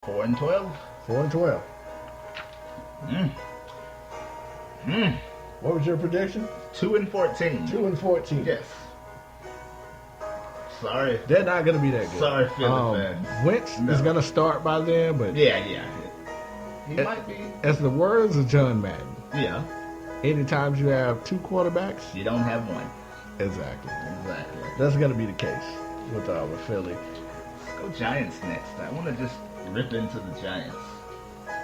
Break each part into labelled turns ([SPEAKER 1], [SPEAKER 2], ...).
[SPEAKER 1] 4-12.
[SPEAKER 2] 4-12.
[SPEAKER 1] Mm. Mm.
[SPEAKER 2] What was your prediction?
[SPEAKER 1] 2-14.
[SPEAKER 2] 2-14.
[SPEAKER 1] Yes. Sorry.
[SPEAKER 2] They're not going to be that good.
[SPEAKER 1] Sorry, Philly fans.
[SPEAKER 2] Wentz is going to start by then, but
[SPEAKER 1] Yeah. He might be.
[SPEAKER 2] as the words of John Madden,
[SPEAKER 1] Yeah.
[SPEAKER 2] anytime you have two quarterbacks,
[SPEAKER 1] You don't have one.
[SPEAKER 2] exactly.
[SPEAKER 1] Exactly.
[SPEAKER 2] That's going to be the case with Philly.
[SPEAKER 1] Let's go Giants next. I want to just rip into the Giants.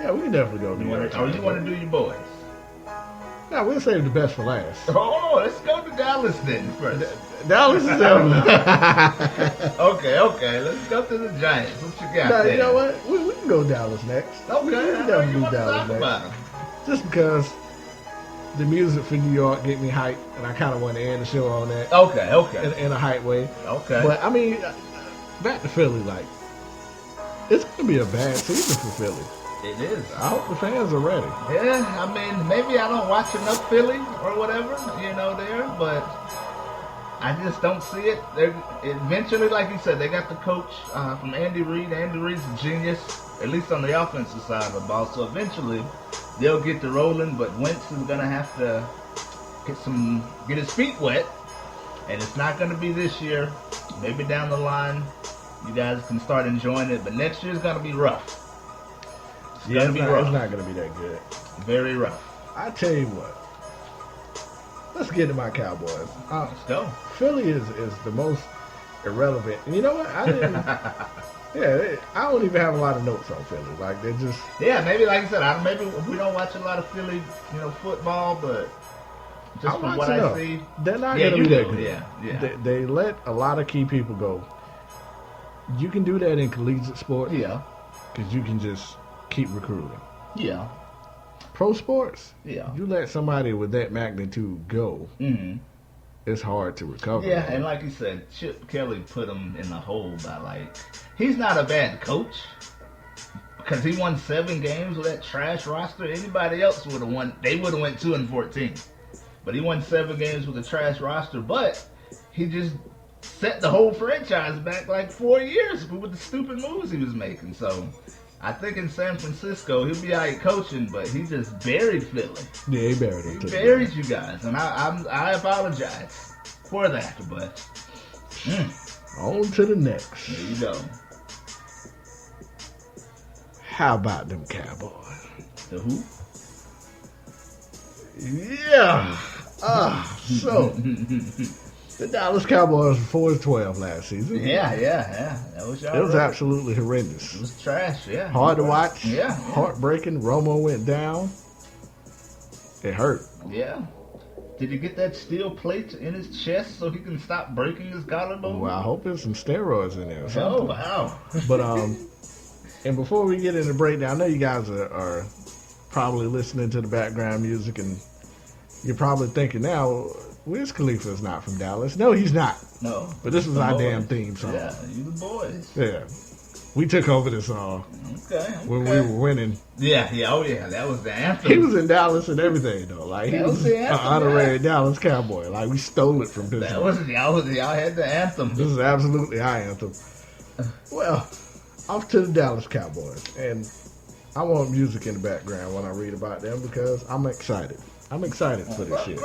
[SPEAKER 2] Yeah, we can definitely go.
[SPEAKER 1] You want to do your boys?
[SPEAKER 2] No, we'll save the best for last.
[SPEAKER 1] Oh, let's go to Dallas then first.
[SPEAKER 2] Dallas is
[SPEAKER 1] Okay. Let's go to the Giants. What you got there?
[SPEAKER 2] You know what? We can go Dallas next.
[SPEAKER 1] Okay.
[SPEAKER 2] We can definitely do Dallas next.
[SPEAKER 1] About 'em.
[SPEAKER 2] Just because the music for New York get me hyped, and I kind of want to end the show on that.
[SPEAKER 1] Okay.
[SPEAKER 2] In a hype way.
[SPEAKER 1] Okay.
[SPEAKER 2] But I mean, back to Philly, like it's gonna be a bad season for Philly.
[SPEAKER 1] It is.
[SPEAKER 2] I hope the fans are ready.
[SPEAKER 1] Yeah, I mean, maybe I don't watch enough Philly or whatever, there, but I just don't see it. Eventually, like you said, they got the coach from Andy Reid. Andy Reid's a genius, at least on the offensive side of the ball. So eventually, they'll get to rolling, but Wentz is going to have to get his feet wet, and it's not going to be this year. Maybe down the line, you guys can start enjoying it, but next year's going to be rough. It's
[SPEAKER 2] It's not going to be that good.
[SPEAKER 1] Very rough.
[SPEAKER 2] I tell you what. Let's get to my Cowboys.
[SPEAKER 1] Let's go.
[SPEAKER 2] Philly is the most irrelevant. And you know what? I didn't. I don't even have a lot of notes on Philly. Like they're just.
[SPEAKER 1] Yeah, maybe like I said, maybe we don't watch a lot of Philly, football, but just from what I see,
[SPEAKER 2] they're not going to be that good.
[SPEAKER 1] Yeah.
[SPEAKER 2] They let a lot of key people go. You can do that in collegiate sports.
[SPEAKER 1] Yeah.
[SPEAKER 2] Because you can just keep recruiting.
[SPEAKER 1] Yeah.
[SPEAKER 2] Pro sports.
[SPEAKER 1] Yeah.
[SPEAKER 2] You let somebody with that magnitude go.
[SPEAKER 1] Mm-hmm.
[SPEAKER 2] It's hard to recover.
[SPEAKER 1] Yeah, and like you said, Chip Kelly put him in the hole by he's not a bad coach because he won 7 games with that trash roster. Anybody else would have won. They would have went 2-14, but he won 7 games with a trash roster. But he just set the whole franchise back 4 years with the stupid moves he was making. So I think in San Francisco he'll be all right coaching, but he just buried Philly.
[SPEAKER 2] Yeah, he buried it.
[SPEAKER 1] He buried you guys, and I apologize for that. But
[SPEAKER 2] on to the next.
[SPEAKER 1] There you go.
[SPEAKER 2] How about them Cowboys?
[SPEAKER 1] The who?
[SPEAKER 2] Yeah. So the Dallas Cowboys were 4-12 last season.
[SPEAKER 1] Yeah. That was y'all.
[SPEAKER 2] It was absolutely horrendous.
[SPEAKER 1] It was trash. Yeah.
[SPEAKER 2] Hard to watch.
[SPEAKER 1] Yeah.
[SPEAKER 2] Heartbreaking. Romo went down. It hurt.
[SPEAKER 1] Yeah. Did he get that steel plate in his chest so he can stop breaking his collarbone?
[SPEAKER 2] Well, I hope there's some steroids in there or something.
[SPEAKER 1] Oh, wow.
[SPEAKER 2] But and before we get into the breakdown, I know you guys are probably listening to the background music, and you're probably thinking now, Wiz Khalifa is not from Dallas. No, he's not.
[SPEAKER 1] No.
[SPEAKER 2] But this is our damn theme song.
[SPEAKER 1] Yeah, you the boys.
[SPEAKER 2] Yeah. We took over this song when we were winning.
[SPEAKER 1] Yeah. Oh, yeah. That was the anthem.
[SPEAKER 2] He was in Dallas and everything, though. He was an honorary Dallas Cowboy. We stole it from Pittsburgh.
[SPEAKER 1] Y'all had the anthem.
[SPEAKER 2] This is absolutely our anthem. Well, off to the Dallas Cowboys. And I want music in the background when I read about them because I'm excited. I'm excited for this shit.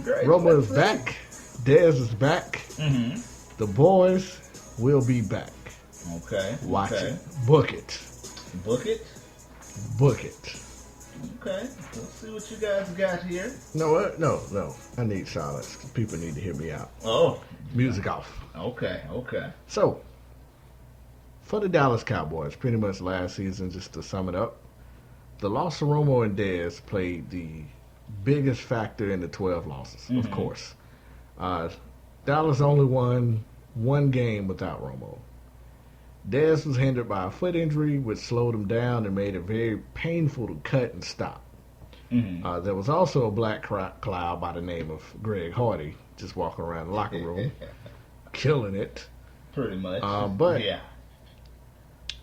[SPEAKER 1] Great.
[SPEAKER 2] Roma is back. Dez is back.
[SPEAKER 1] Mm-hmm.
[SPEAKER 2] The boys will be back.
[SPEAKER 1] Okay.
[SPEAKER 2] Watch it. Book it.
[SPEAKER 1] Book it?
[SPEAKER 2] Book it.
[SPEAKER 1] Okay. Let's see what you guys got here.
[SPEAKER 2] No, what? No. I need silence. People need to hear me out.
[SPEAKER 1] Oh.
[SPEAKER 2] Music off.
[SPEAKER 1] Okay.
[SPEAKER 2] So, for the Dallas Cowboys, pretty much last season, just to sum it up, the loss of Romo and Dez played the biggest factor in the 12 losses, of course. Dallas only won 1 game without Romo. Dez was hindered by a foot injury, which slowed him down and made it very painful to cut and stop.
[SPEAKER 1] Mm-hmm.
[SPEAKER 2] There was also a black cloud by the name of Greg Hardy, just walking around the locker room, killing it.
[SPEAKER 1] Pretty much.
[SPEAKER 2] But
[SPEAKER 1] yeah.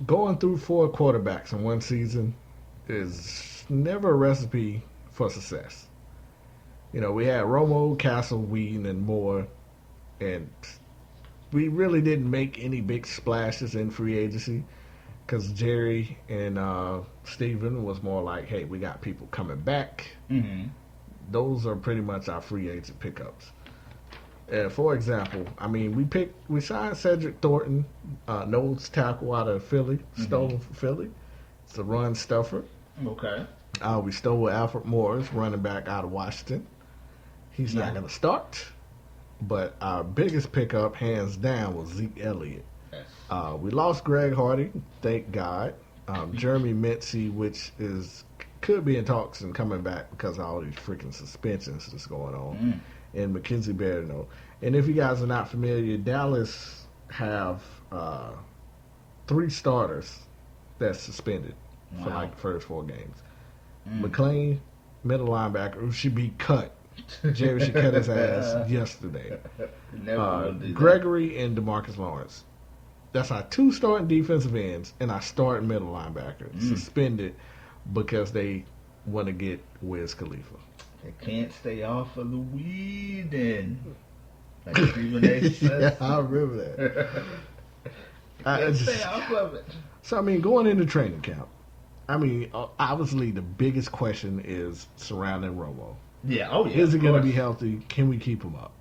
[SPEAKER 2] Going through 4 quarterbacks in one season is never a recipe for success. We had Romo, Castle, Whedon, and Moore, and we really didn't make any big splashes in free agency because Jerry and Steven was more like, hey, we got people coming back.
[SPEAKER 1] Mm-hmm.
[SPEAKER 2] Those are pretty much our free agent pickups. For example, I mean, we signed Cedric Thornton, nose tackle out of Philly, stolen from Philly. It's a run stuffer.
[SPEAKER 1] Okay.
[SPEAKER 2] We stole Alfred Morris, running back out of Washington. He's not going to start. But our biggest pickup, hands down, was Zeke Elliott.
[SPEAKER 1] Yes.
[SPEAKER 2] We lost Greg Hardy, thank God. Jeremy Mincy, which could be in talks and coming back because of all these freaking suspensions that's going on. And Mackenzie Berno. And if you guys are not familiar, Dallas have 3 starters that's suspended for like the first 4 games. McLean, middle linebacker, who should be cut. Jerry should cut his ass yesterday. Gregory and DeMarcus Lawrence. That's our 2 starting defensive ends and our starting middle linebacker suspended because they want to get Wiz Khalifa.
[SPEAKER 1] They can't stay off of the weed then. Like Stephen A. says.
[SPEAKER 2] Yeah, I remember that.
[SPEAKER 1] Can't stay off of it.
[SPEAKER 2] So, I mean, going into training camp, I mean, obviously the biggest question is surrounding Romo.
[SPEAKER 1] Yeah, oh yeah.
[SPEAKER 2] Is he going to be healthy? Can we keep him up?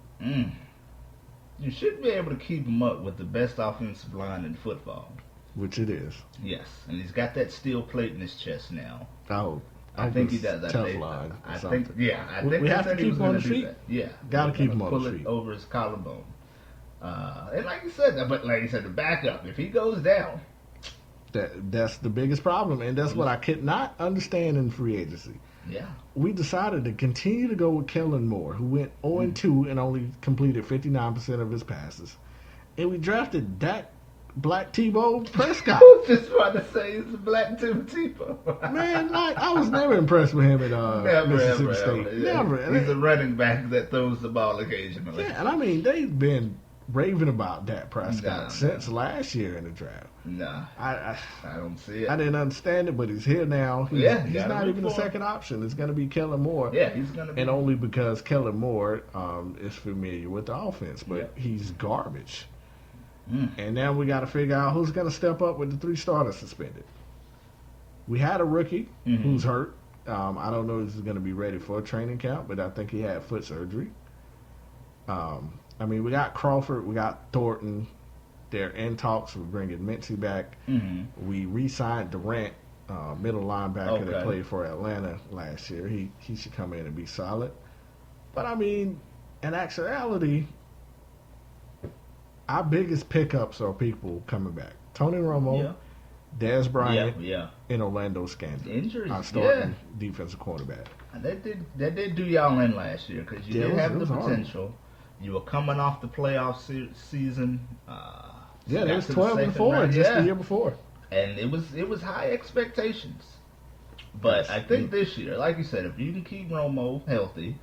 [SPEAKER 1] You should be able to keep him up with the best offensive line in football.
[SPEAKER 2] Which it is.
[SPEAKER 1] Yes, and he's got that steel plate in his chest now.
[SPEAKER 2] Oh,
[SPEAKER 1] I think he does that.
[SPEAKER 2] Teflon.
[SPEAKER 1] I think
[SPEAKER 2] we have to keep him on the feet.
[SPEAKER 1] Yeah,
[SPEAKER 2] got to keep him on
[SPEAKER 1] pull
[SPEAKER 2] the
[SPEAKER 1] it
[SPEAKER 2] feet
[SPEAKER 1] over his collarbone. And like you said, the backup. If he goes down,
[SPEAKER 2] that's the biggest problem, and that's what I could not understand in free agency.
[SPEAKER 1] Yeah,
[SPEAKER 2] we decided to continue to go with Kellen Moore, who went 0-2 and only completed 59% of his passes, and we drafted Dak Black Tebow Prescott.
[SPEAKER 1] I was just about to say he's a Black Tebow.
[SPEAKER 2] Man, like, I was never impressed with him at Mississippi State. Never.
[SPEAKER 1] He's a running back that throws the ball occasionally.
[SPEAKER 2] Yeah, and I mean, they've been raving about Dak Prescott since last year in the draft.
[SPEAKER 1] Nah,
[SPEAKER 2] I
[SPEAKER 1] don't see it.
[SPEAKER 2] I didn't understand it, but he's here now. He's not even the second option. It's going to be Kellen Moore.
[SPEAKER 1] Yeah, he's going to be.
[SPEAKER 2] And only because Kellen Moore is familiar with the offense, but he's garbage. And now we got to figure out who's going to step up with the 3 starters suspended. We had a rookie who's hurt. I don't know if he's going to be ready for a training camp, but I think he had foot surgery. I mean, we got Crawford, we got Thornton. They're in talks. We're bringing Mincy back. We re-signed Durant, middle linebacker that played for Atlanta last year. He should come in and be solid. But, I mean, in actuality, our biggest pickups are people coming back. Tony Romo, Dez Bryant, and Orlando Scandon.
[SPEAKER 1] Injuries,
[SPEAKER 2] our starting defensive quarterback.
[SPEAKER 1] That did do y'all in last year because you did have the potential. Hard. You were coming off the playoff season.
[SPEAKER 2] They was 12-4 just the year before,
[SPEAKER 1] and it was high expectations. But I think this year, like you said, if you can keep Romo healthy,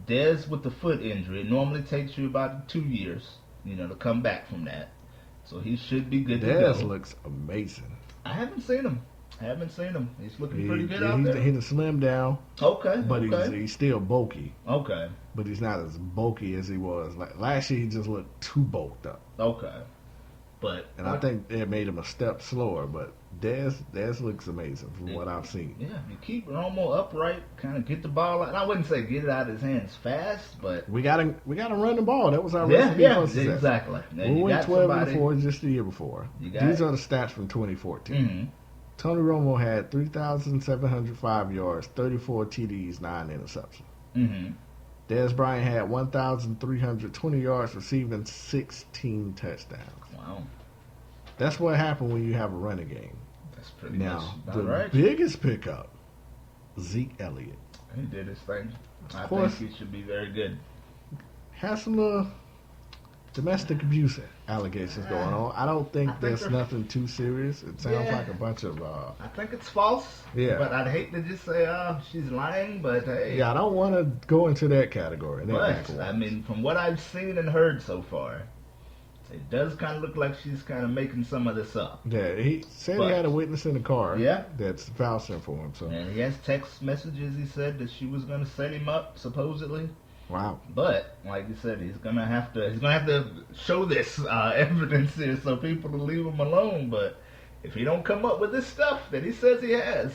[SPEAKER 1] Dez with the foot injury, it normally takes you about 2 years, to come back from that. So he should be good to go.
[SPEAKER 2] Dez looks amazing.
[SPEAKER 1] I haven't seen him. He's looking pretty good out there.
[SPEAKER 2] He's slimmed down.
[SPEAKER 1] Okay.
[SPEAKER 2] But he's still bulky.
[SPEAKER 1] Okay.
[SPEAKER 2] But he's not as bulky as he was. Like last year, he just looked too bulked up.
[SPEAKER 1] Okay.
[SPEAKER 2] I think it made him a step slower. But Dez looks amazing from what I've seen.
[SPEAKER 1] Yeah, you keep Romo upright, kind of get the ball out. And I wouldn't say get it out of his hands fast, but
[SPEAKER 2] we got to run the ball. That was our recipe for success.
[SPEAKER 1] Exactly.
[SPEAKER 2] We went 12-4 just the year before. These are the stats from 2014. Tony Romo had 3,705 yards, 34 TDs, 9 interceptions. Dez Bryant had 1,320 yards, receiving 16 touchdowns.
[SPEAKER 1] Wow.
[SPEAKER 2] That's what happened when you have a running game.
[SPEAKER 1] That's pretty much
[SPEAKER 2] the biggest pickup, Zeke Elliott.
[SPEAKER 1] He did his thing. I think he should be very good.
[SPEAKER 2] Has some domestic abuse allegations going on. I don't think there's nothing too serious. It sounds like a bunch of...
[SPEAKER 1] I think it's false. Yeah. But I'd hate to just say, she's lying, but hey.
[SPEAKER 2] Yeah, I don't want to go into that category.
[SPEAKER 1] But, I mean, from what I've seen and heard so far, it does kind of look like she's kind of making some of this up.
[SPEAKER 2] Yeah, he said he had a witness in the car.
[SPEAKER 1] Yeah.
[SPEAKER 2] That's vouching for him. So.
[SPEAKER 1] And he has text messages, he said, that she was going to set him up, supposedly.
[SPEAKER 2] Wow.
[SPEAKER 1] But like you said, he's gonna have to show this evidence here so people will leave him alone. But if he don't come up with this stuff that he says he has,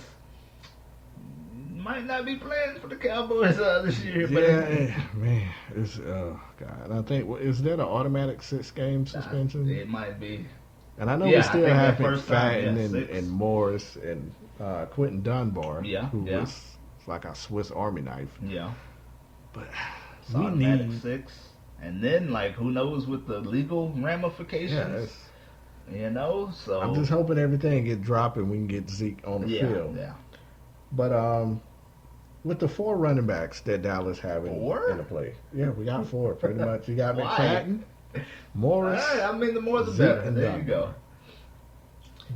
[SPEAKER 1] might not be playing for the Cowboys this year.
[SPEAKER 2] Yeah, man, it's God. I think is that an automatic 6-game suspension?
[SPEAKER 1] It might be.
[SPEAKER 2] And I know we still have
[SPEAKER 1] McFadden
[SPEAKER 2] and Morris and Quentin Dunbar, who was like a Swiss Army knife.
[SPEAKER 1] Yeah,
[SPEAKER 2] but
[SPEAKER 1] it's automatic 6, and then like who knows with the legal ramifications. So
[SPEAKER 2] I'm just hoping everything get dropped and we can get Zeke on the field.
[SPEAKER 1] Yeah.
[SPEAKER 2] But with the 4 running backs that Dallas having in the play, we got 4 pretty much. You got McFadden, Morris.
[SPEAKER 1] I mean, the more the better. There you go.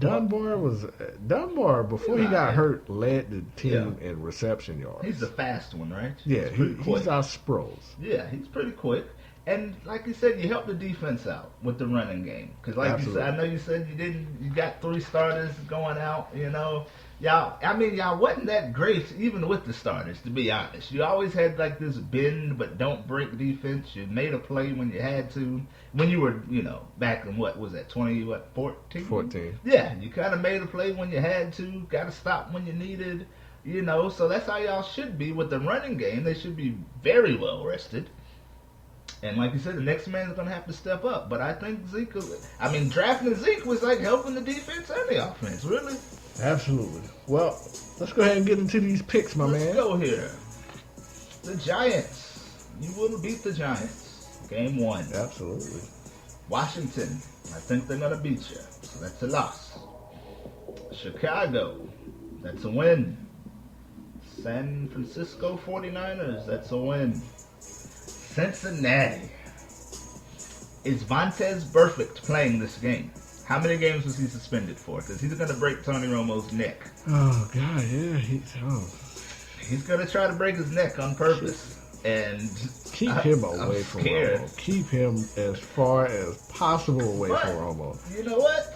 [SPEAKER 2] Dunbar before he got hurt led the team in reception yards.
[SPEAKER 1] He's the fast one, right?
[SPEAKER 2] Yeah, he's our Sproles.
[SPEAKER 1] Yeah, he's pretty quick. And like you said, you help the defense out with the running game. Because like you said, I know you said you got 3 starters going out, Y'all wasn't that great even with the starters, to be honest. You always had like this bend but don't break defense. You made a play when you had to. When you were, back in what was that, 14?
[SPEAKER 2] 14.
[SPEAKER 1] Yeah, you kind of made a play when you had to. Got to stop when you needed, So that's how y'all should be with the running game. They should be very well rested. And like you said, the next man is going to have to step up. But I think drafting Zeke was like helping the defense and the offense, really.
[SPEAKER 2] Absolutely. Well, let's go ahead and get into these picks, man.
[SPEAKER 1] Let's go here. The Giants. You will beat the Giants. Game 1.
[SPEAKER 2] Absolutely.
[SPEAKER 1] Washington. I think they're going to beat you. So that's a loss. Chicago. That's a win. San Francisco 49ers. That's a win. Cincinnati. Is Vontaze Burfict playing this game? How many games was he suspended for? Because he's going to break Tony Romo's neck.
[SPEAKER 2] Oh, God, yeah.
[SPEAKER 1] He's going to try to break his neck on purpose. And
[SPEAKER 2] keep him away from Romo. Keep him as far as possible away from Romo.
[SPEAKER 1] You know what?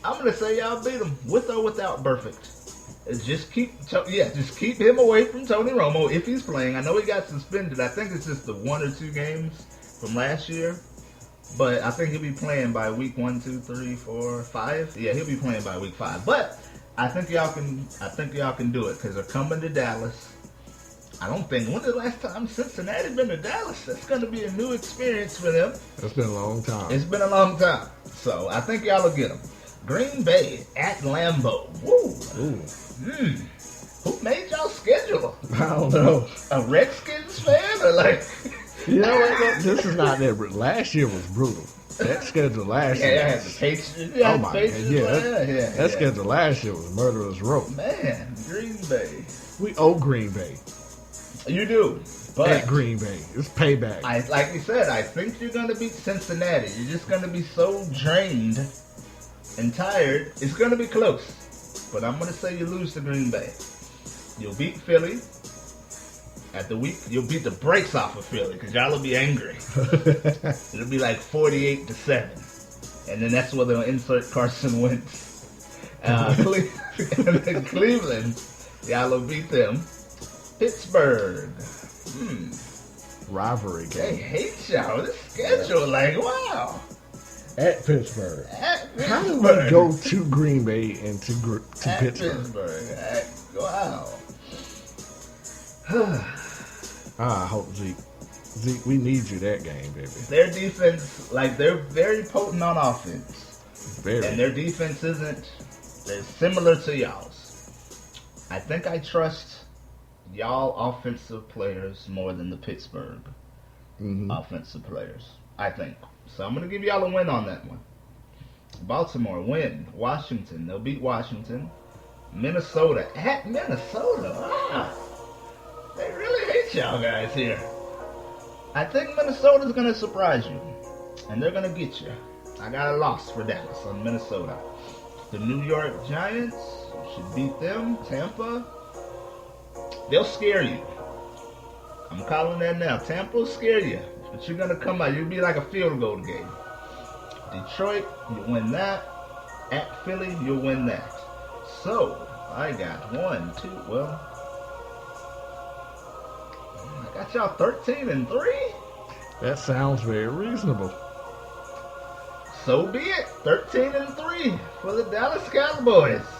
[SPEAKER 1] I'm going to say y'all beat him with or without Burfict. Just keep him away from Tony Romo if he's playing. I know he got suspended. I think it's just the 1 or 2 games from last year. But I think he'll be playing by week 1, 2, 3, 4, 5. Yeah, he'll be playing by week 5. But I think y'all can do it because they're coming to Dallas. I don't think when's the last time Cincinnati been to Dallas? That's going to be a new experience for them.
[SPEAKER 2] It's been a long time.
[SPEAKER 1] It's been a long time. So I think y'all will get them. Green Bay at Lambeau. Woo. Who made y'all schedule?
[SPEAKER 2] I don't know.
[SPEAKER 1] A Redskins fan or like?
[SPEAKER 2] You know what? This is not that. Last year was brutal. That schedule last year.
[SPEAKER 1] Yeah, the Patriots. Oh my God. Yeah.
[SPEAKER 2] That schedule last year was murderous rope.
[SPEAKER 1] Man, Green Bay.
[SPEAKER 2] We owe Green Bay.
[SPEAKER 1] You do. But
[SPEAKER 2] at Green Bay. It's payback.
[SPEAKER 1] Like you said, I think you're going to beat Cincinnati. You're just going to be so drained and tired. It's going to be close. But I'm going to say you lose to Green Bay. You'll beat Philly. At the week, you'll beat the brakes off of Philly because y'all will be angry. It'll be like 48-7. And then that's where they'll insert Carson Wentz. And then Cleveland, y'all will beat them. Pittsburgh.
[SPEAKER 2] Rivalry game.
[SPEAKER 1] They hate y'all. This schedule, like, wow.
[SPEAKER 2] At Pittsburgh. How do we go to Green Bay and to Pittsburgh?
[SPEAKER 1] Wow.
[SPEAKER 2] I hope Zeke, we need you that game, baby.
[SPEAKER 1] Their defense, they're very potent on offense.
[SPEAKER 2] Very.
[SPEAKER 1] And their defense they're similar to y'all's. I think I trust y'all offensive players more than the Pittsburgh offensive players. I think. So I'm going to give y'all a win on that one. Baltimore, win. Washington, they'll beat Washington. Minnesota, at Minnesota. Wow. They really hate y'all guys here. I think Minnesota's going to surprise you. And they're going to get you. I got a loss for Dallas on Minnesota. The New York Giants should beat them. Tampa, they'll scare you. I'm calling that now. Tampa will scare you. But you're going to come out. You'll be like a field goal game. Detroit, you win that. At Philly, you'll win that. So, I got 1, 2, I got y'all 13-3.
[SPEAKER 2] That sounds very reasonable.
[SPEAKER 1] So be it. 13-3 for the Dallas Cowboys.